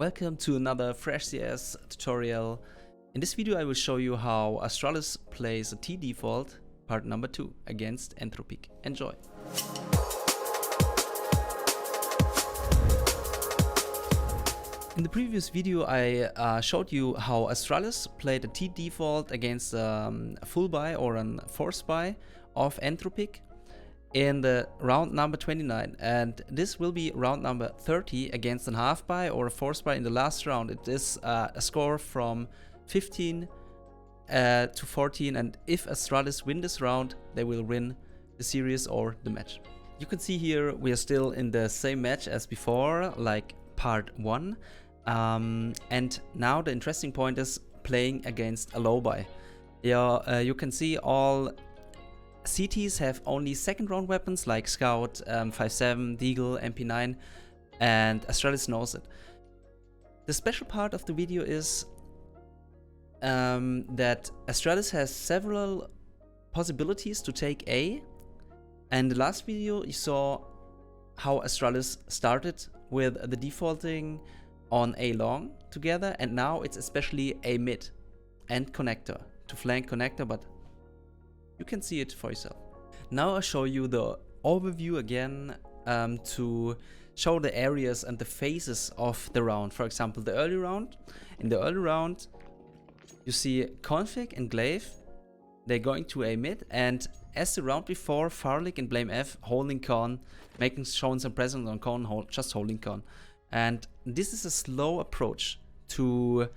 Welcome to another fREShCS tutorial. In this video I will show you how Astralis plays a T default, part number 2, against Entropiq. Enjoy! In the previous video I showed you how Astralis played a T default against a full buy or a force buy of Entropiq in the round number 29, and this will be round number 30 against a half buy or a force buy in the last round. It is a score from 15 to 14, and if Astralis win this round, they will win the series or the match. You can see here we are still in the same match as before, like part 1, and now the interesting point is playing against a low buy. You can see all CTs have only second round weapons like Scout, 5.7, Deagle, MP9, and Astralis knows it. The special part of the video is that Astralis has several possibilities to take A, and the last video you saw how Astralis started with the defaulting on A long together, and now it's especially A mid and connector to flank connector, but you can see it for yourself. Now I'll show you the overview again to show the areas and the phases of the round. For example, the early round. In the early round, you see Config and blameF. They're going to A mid, and as the round before, Farlig and blameF holding con, showing some presence on con, just holding con. And this is a slow approach to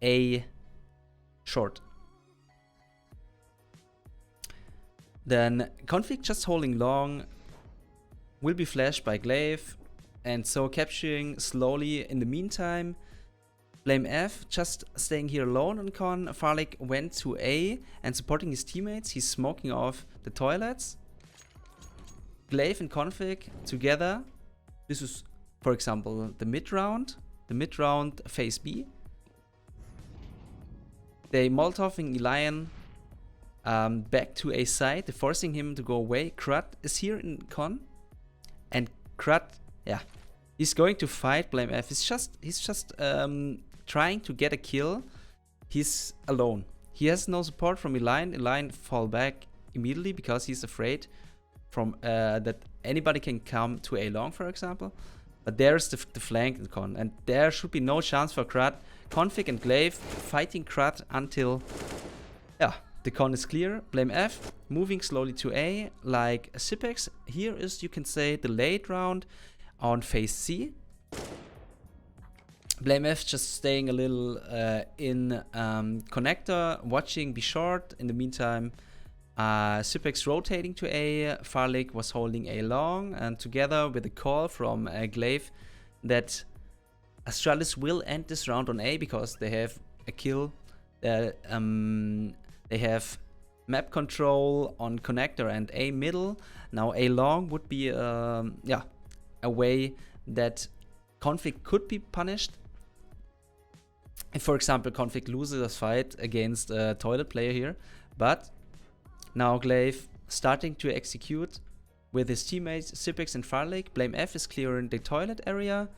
A short. Then Config just holding long will be flashed by blameF, and so capturing slowly in the meantime. blameF just staying here alone on con. Farlig went to A and supporting his teammates. He's smoking off the toilets. blameF and Config together. This is, for example, the mid round phase B. They Molotoving Elian back to A side, forcing him to go away. Crud is here in con, and Crud, yeah, he's going to fight blameF. He's just trying to get a kill. He's alone. He has no support from Elian. Elian fall back immediately because he's afraid from that anybody can come to A long, for example. But there's the flank in con, and there should be no chance for Crud. Config and blameF fighting Crud until, yeah, the con is clear. blameF moving slowly to A like Sipex. Here is, you can say, the late round on phase C. blameF just staying a little in connector, watching B short. In the meantime, Sipex rotating to A. Farlig was holding A long, and together with a call from blameF that Astralis will end this round on A because they have a kill. They have map control on connector and A middle. Now A long would be a way that Config could be punished. If, for example, Config loses a fight against a toilet player here. But now blameF starting to execute with his teammates Sipex and Farlig. blameF is clearing the toilet area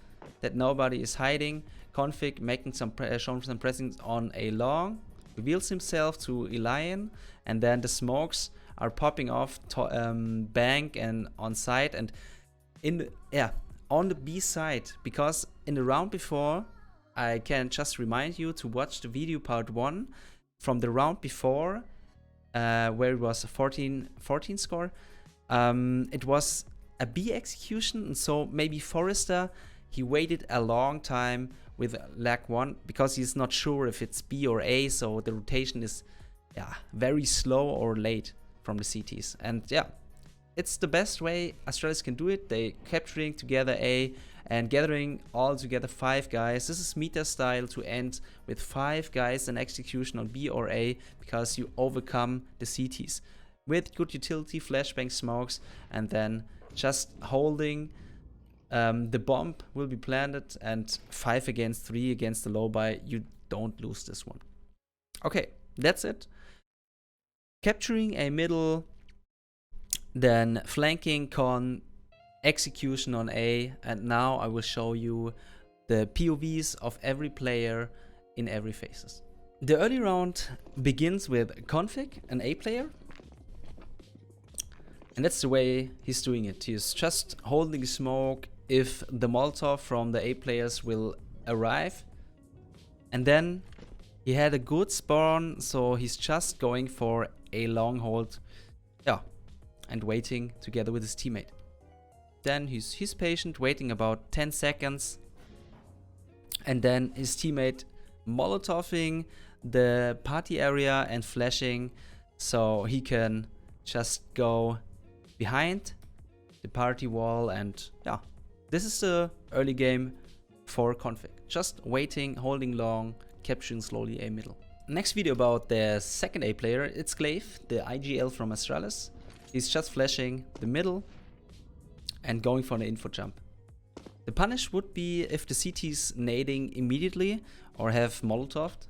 that nobody is hiding. Config making showing some presence on A long. Reveals himself to Elian, and then the smokes are popping off bank and on site, and in the, on the B side, because in the round before, I can just remind you to watch the video part 1 from the round before, where it was a 14 score. It was a B execution, and so maybe Forrester, he waited a long time with lag 1 because he's not sure if it's B or A, so the rotation is very slow or late from the CTs. And yeah, it's the best way Astralis can do it. They capturing together A and gathering all together 5 guys. This is meta style to end with 5 guys in execution on B or A because you overcome the CTs with good utility, flashbang smokes, and then just holding. The bomb will be planted, and 5 against 3 against the low buy, you don't lose this one. Okay, that's it. Capturing A middle, then flanking con, execution on A, and now I will show you the POVs of every player in every phases. The early round begins with Config, an A player. And that's the way he's doing it. He's just holding smoke if the Molotov from the A players will arrive. And then he had a good spawn, so he's just going for a long hold. Yeah, and waiting together with his teammate. Then he's patient, waiting about 10 seconds. And then his teammate Molotoving the party area and flashing, so he can just go behind the party wall. And yeah, this is the early game for Config. Just waiting, holding long, capturing slowly A middle. Next video about the second A player, it's glameF, the IGL from Astralis. He's just flashing the middle and going for an info jump. The punish would be if the CT's nading immediately or have Molotoved.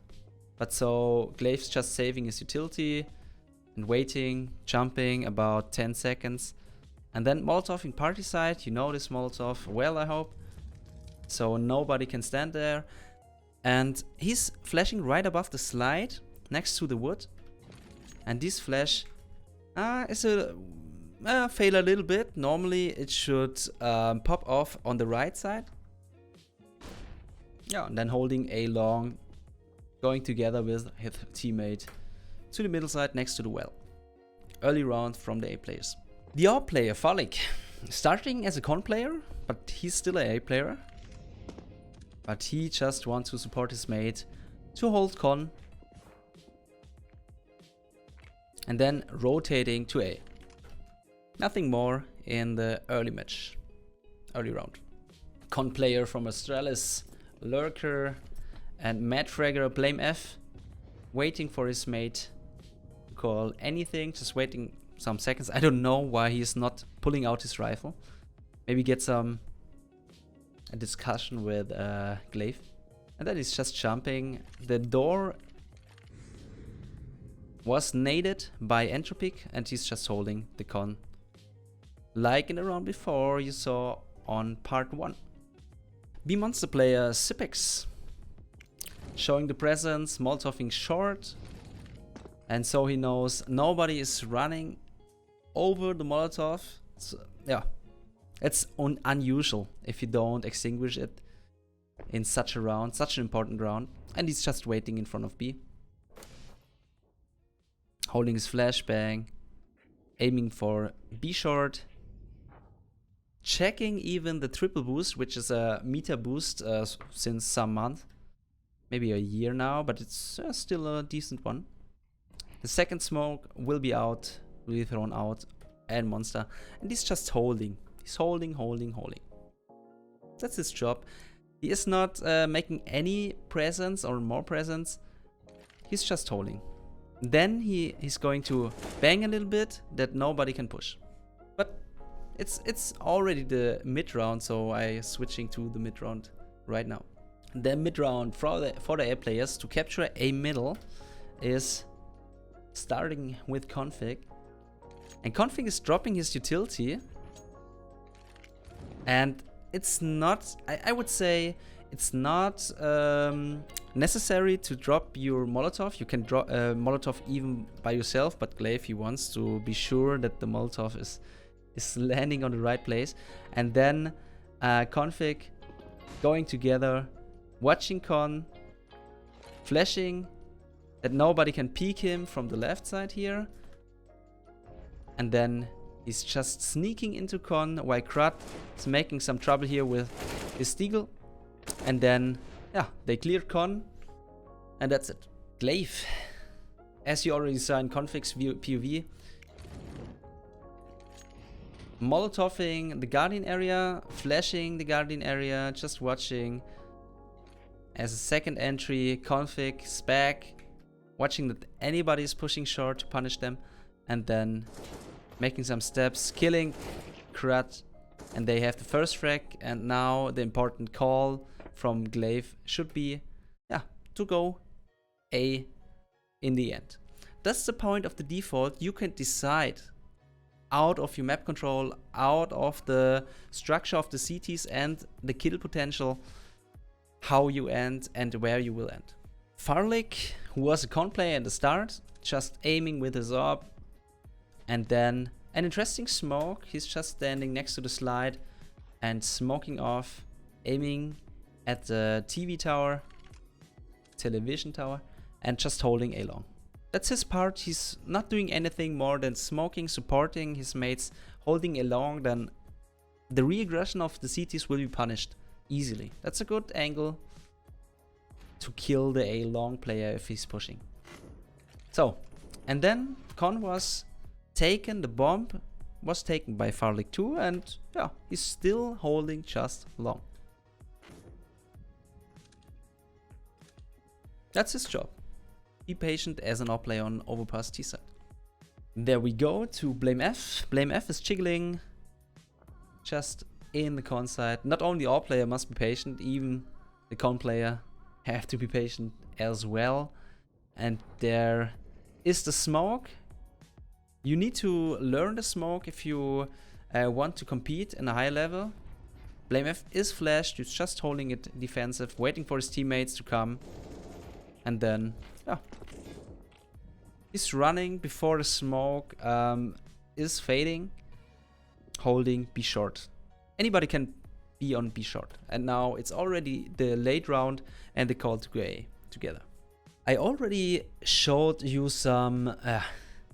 But so glameF's just saving his utility and waiting, jumping about 10 seconds. And then Molotoving party side, you know this Molotov well, I hope. So nobody can stand there. And he's flashing right above the slide, next to the wood. And this flash is a fail a little bit. Normally it should pop off on the right side. Yeah, and then holding a long, going together with his teammate to the middle side next to the well. Early round from the A players. The AWP player, Farlig, starting as a con player, but he's still an A player. But he just wants to support his mate to hold con. And then rotating to A. Nothing more in the early match, early round. Con player from Astralis, Lurker and Mad Fragger, blameF, waiting for his mate to call anything, just waiting some seconds. I don't know why he's not pulling out his rifle. Maybe get a discussion with glameF. And then he's just jumping. The door was naded by Entropiq and he's just holding the con. Like in the round before you saw on part 1. B monster player Sipex, showing the presence, Molotoving short. And so he knows nobody is running over the Molotov. So, yeah, it's unusual if you don't extinguish it in such a round, such an important round. And he's just waiting in front of B. Holding his flashbang, aiming for B short. Checking even the triple boost, which is a meta boost since some month. Maybe a year now, but it's still a decent one. The second smoke will be out, will be thrown out, and monster. And he's just holding. He's holding. That's his job. He is not making any presence or more presence. He's just holding. Then he's going to bang a little bit that nobody can push. But it's already the mid round, so I'm switching to the mid round right now. The mid round for the A players to capture a middle is starting with Config. And Config is dropping his utility. And it's not, I would say, it's not necessary to drop your Molotov. You can drop Molotov even by yourself, but glameF, he wants to be sure that the Molotov is landing on the right place. And then Config going together, watching con, flashing, that nobody can peek him from the left side here. And then he's just sneaking into con while Krut is making some trouble here with his Deagle. And then, yeah, they clear con. And that's it. glameF, as you already saw in Config's POV, Molotoving the Guardian area, flashing the Guardian area, just watching. As a second entry, Config is back, watching that anybody is pushing short to punish them, and then making some steps, killing Krut, and they have the first frag. And now the important call from glameF should be, yeah, to go A in the end. That's the point of the default. You can decide out of your map control, out of the structure of the CTs and the kill potential, how you end and where you will end. Farlig, who was a con player at the start, just aiming with his orb, and then an interesting smoke. He's just standing next to the slide and smoking off, aiming at the television tower, and just holding A long. That's his part. He's not doing anything more than smoking, supporting his mates, holding A long. Then the re-aggression of the CTs will be punished easily. That's a good angle to kill the A long player if he's pushing. So, and then con was taken, the bomb was taken by Farlig too, and yeah, he's still holding just long. That's his job. Be patient as an AWP player on Overpass T side. There we go to blameF. blameF is jiggling just in the con side. Not only AWP player must be patient, even the con player have to be patient as well. And there is the smoke. You need to learn the smoke if you want to compete in a high level. blameF is flashed, he's just holding it defensive, waiting for his teammates to come. And then, yeah. He's running before the smoke is fading, holding B short. Anybody can be on B short. And now it's already the late round and the call to go A together. I already showed you some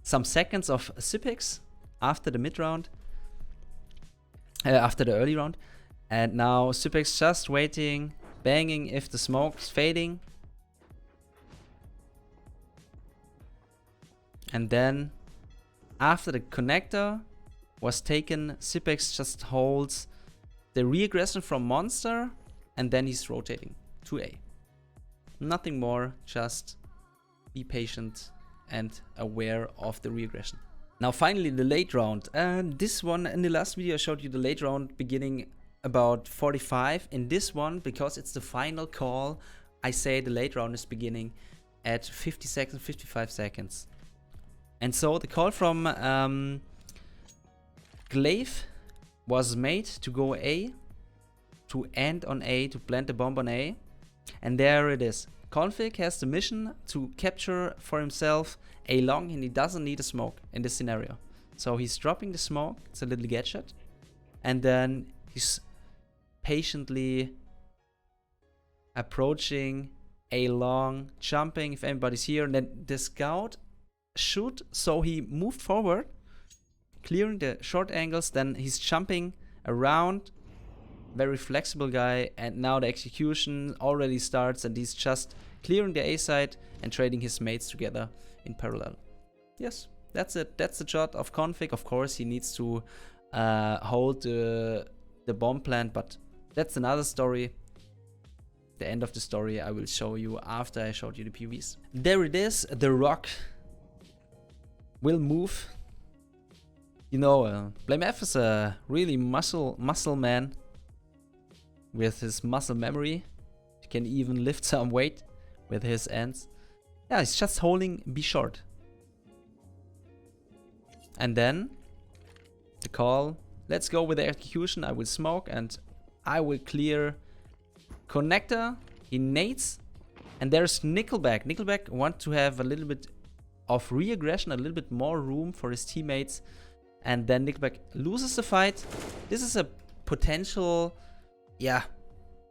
seconds of Sypex after the mid round, after the early round. And now Sypex just waiting, banging if the smoke's fading. And then after the connector was taken, Sypex just holds the re-aggression from Monster and then he's rotating to A. Nothing more, just be patient and aware of the re-aggression. Now finally the late round. This one, in the last video I showed you the late round beginning about 45. In this one, because it's the final call, I say the late round is beginning at 50 seconds, 55 seconds. And so the call from blameF was made to go A, to end on A, to plant the bomb on A. And there it is. Config has the mission to capture for himself A long, and he doesn't need a smoke in this scenario. So he's dropping the smoke, it's a little gadget. And then he's patiently approaching A long, jumping if anybody's here. And then the scout shoot, so he moved forward, clearing the short angles, then he's jumping around, very flexible guy, and now the execution already starts and he's just clearing the A side and trading his mates together in parallel. Yes, that's it. That's the shot of Config. Of course he needs to hold the bomb plant, but that's another story. The end of the story I will show you after I showed you the PVs. There it is, the rock will move. You know, blameF is a really muscle man with his muscle memory. He can even lift some weight with his ends. Yeah, he's just holding B short. And then the call. Let's go with the execution. I will smoke and I will clear connector. He nades. And there's Nickelback. Nickelback wants to have a little bit of re-aggression, a little bit more room for his teammates, and then Nickelback loses the fight. This is a potential, yeah,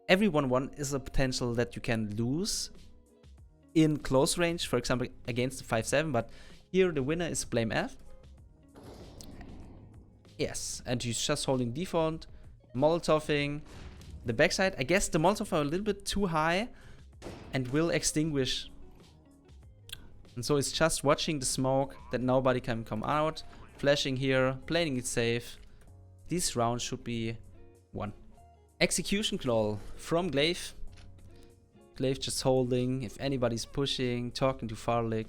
everyone is a potential that you can lose in close range, for example against the 5-7, but here the winner is blameF. Yes, and he's just holding default, molotoving the backside. I guess the molotov are a little bit too high and will extinguish. And so it's just watching the smoke that nobody can come out, flashing here, playing it safe. This round should be won. Execution call from blameF. blameF just holding, if anybody's pushing, talking to Farlig,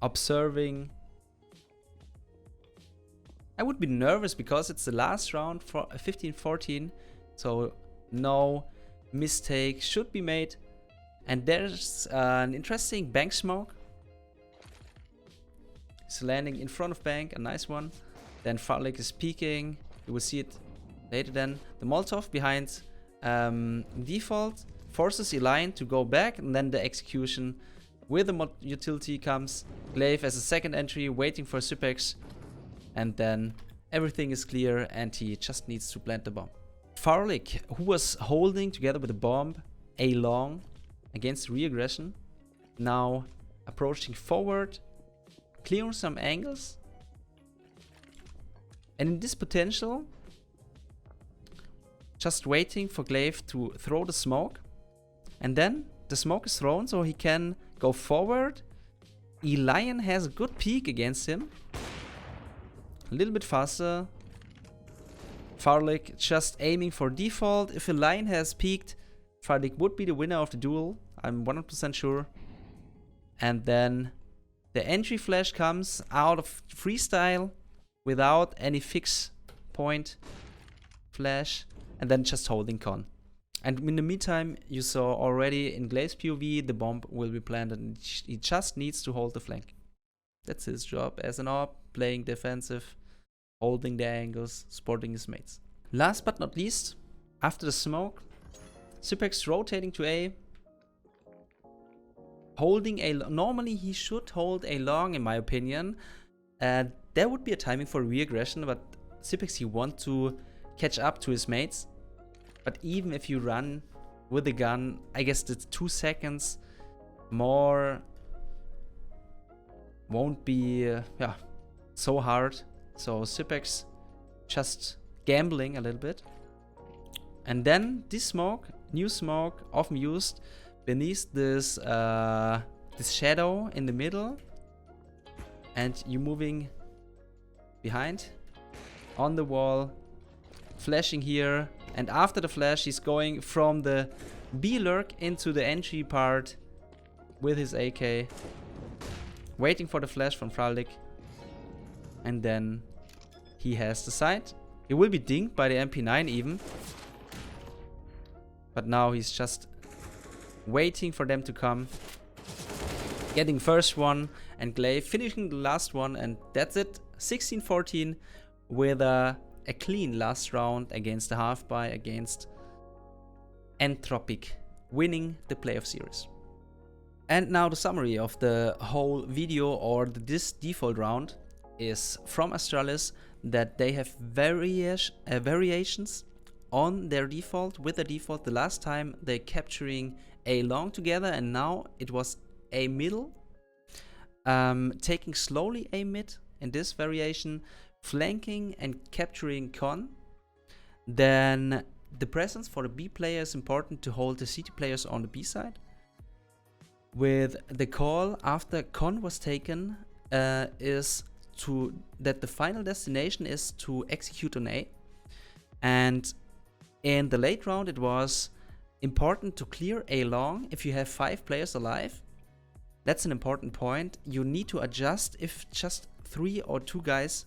observing. I would be nervous because it's the last round for 15-14, so no mistake should be made. And there's an interesting bank smoke. It's landing in front of bank, a nice one. Then Farlig is peeking. You will see it later then. The Molotov behind default forces Eline to go back, and then the execution with the mod utility comes. blameF as a second entry, waiting for Sypex, and then everything is clear and he just needs to plant the bomb. Farlig, who was holding together with the bomb A long against re-aggression, now approaching forward, clearing some angles, and in this potential, just waiting for blameF to throw the smoke, and then the smoke is thrown so he can go forward. Elion has a good peek against him, a little bit faster. Farlig just aiming for default. If Elion has peeked, Farlig would be the winner of the duel, I'm 100% sure. And then the entry flash comes out of freestyle without any fix point flash, and then just holding con. And in the meantime, you saw already in blameF's POV, the bomb will be planted and he just needs to hold the flank. That's his job as an AWP, playing defensive, holding the angles, supporting his mates. Last but not least, after the smoke, Sypex rotating to A, holding A. Normally he should hold A long in my opinion. There would be a timing for re-aggression, but Sypex, he wants to catch up to his mates. But even if you run with the gun, I guess the 2 seconds more won't be so hard. So Sypex just gambling a little bit. And then this smoke, new smoke, often used beneath this this shadow in the middle, and you moving behind on the wall, flashing here, and after the flash he's going from the B lurk into the entry part with his AK, waiting for the flash from Farlig, and then he has the sight. He will be dinged by the MP9 even, but now he's just waiting for them to come, getting first one, and blameF finishing the last one, and that's it. 16-14 with a clean last round against the half buy against Entropiq, winning the playoff series. And now the summary of the whole video, or this default round, is from Astralis, that they have variations on their default. With the default, the last time they capturing A long together, and now it was A middle, taking slowly A mid in this variation, flanking and capturing con. Then the presence for the B player is important to hold the CT players on the B side. With the call after con was taken is that the final destination is to execute on A, and in the late round it was important to clear A long if you have 5 players alive. That's an important point. You need to adjust if just 3 or 2 guys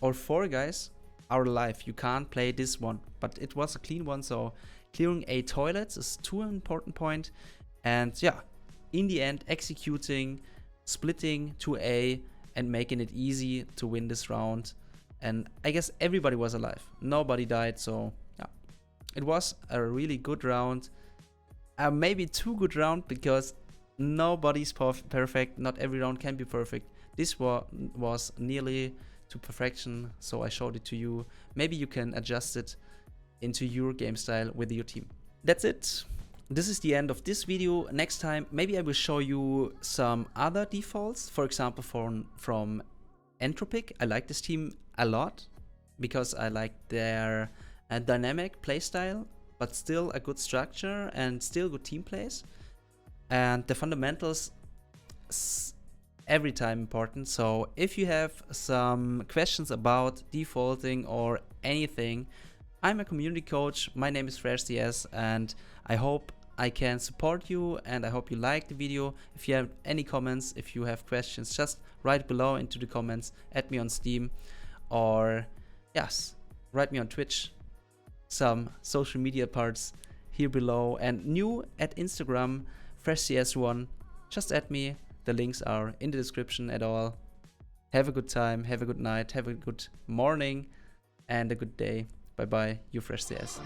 or 4 guys are alive. You can't play this one, but it was a clean one, so clearing A toilets is too important point. And yeah, in the end, executing, splitting to A and making it easy to win this round. And I guess everybody was alive, nobody died, so yeah, it was a really good round. Maybe too good round, because nobody's perfect, not every round can be perfect. This was nearly to perfection, so I showed it to you. Maybe you can adjust it into your game style with your team. That's it. This is the end of this video. Next time, maybe I will show you some other defaults, for example from Entropiq. I like this team a lot because I like their dynamic playstyle, but still a good structure and still good team plays. And the fundamentals every time important. So if you have some questions about defaulting or anything, I'm a community coach. My name is fREShCS, and I hope I can support you, and I hope you like the video. If you have any comments, if you have questions, just write below into the comments, add me on Steam, or yes, write me on Twitch. Some social media parts here below, and new at Instagram, fREShCS1. Just add me. The links are in the description at all. Have a good time, have a good night, have a good morning, and a good day. Bye bye, you fREShCS.